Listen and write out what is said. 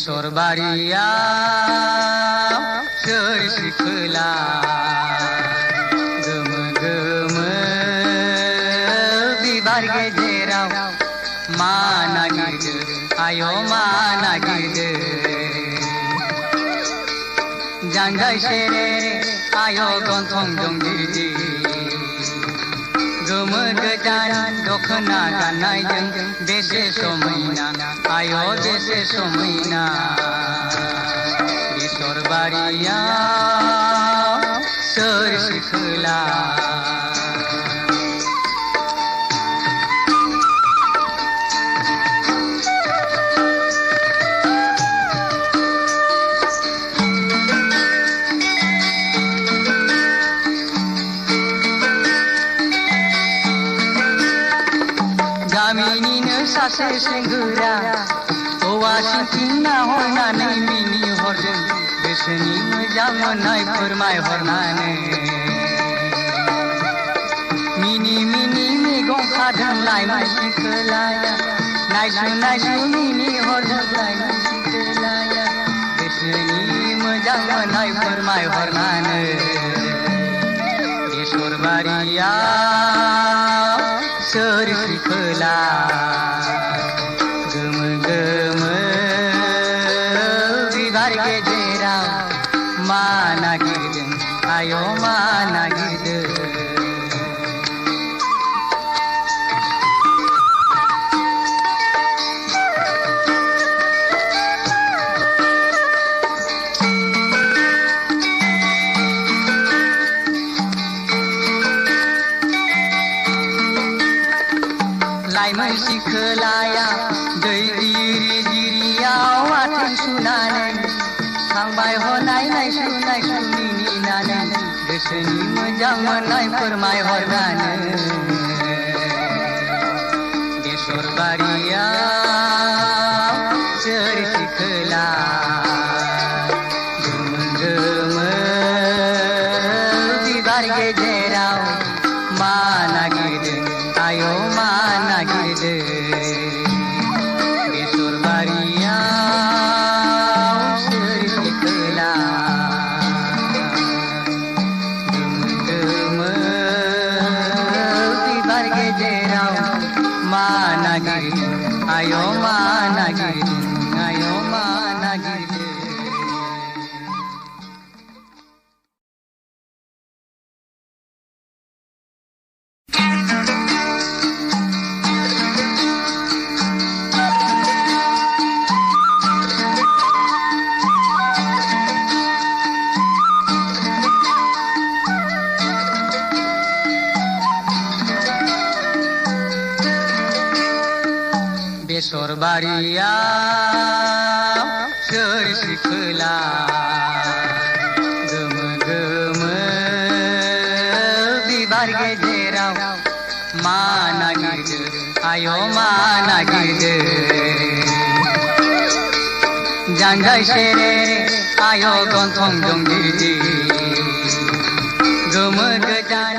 बेसर बारियाव सोर सिखोला गोमो गोमो बिबार गेजेराव मा नागिरदो आय' मा नागिरदो जानजाय सेरे आय' गन्थं दं दिरदि गोमो गोदान दखना गाननायजों बेसे समायना आय' बेसे समायना बेसर बारियाव सोर सिखोला गामिनिनो सासे सेंग्रा हौवा सिंथिंना हरनानै मिनि हरदों गोसोनि मोजां मोननाय फोरमायहरनानै मिनि मिनि मैगं खादों लाइमोन सिखोलाया नायसु नायसु मिनि हरदों लाइमोन सिखोलाया गोसोनि मोजां मोननाय फोरमायहरनानै बेसर बारियाव सोर सिखोला गोमो गोमो बिबार गेजेराव मा नागिरदों आय' मा नागिरदों लाइमोन सिखोलाया दै जिरि जिरियाव आथिं सुनानै थांबाय हरनाय नायसु नायसु मिनिनानै गोसोनि मोजां मोननाय फोरमायहरनानै बेसर बारियाव सोर सिखोला गोमो गोमो बिबार गेजेराव मा नागिरदों आय' मा नागिरदो बेसर बारियाव सोर सिखोला गोमो गोमो बिबार गेजेराव मा नागिरदों आय' मा नागिरदों आय' मा नागिरदों बेसर बारियाव सोर सिखोला गोमो गोमो बिबार गेजेराव मा नागिरदो आय' मा नागिरदो जानजाय सेरे आय' गन्थं दं दिरदि गोमो गोदान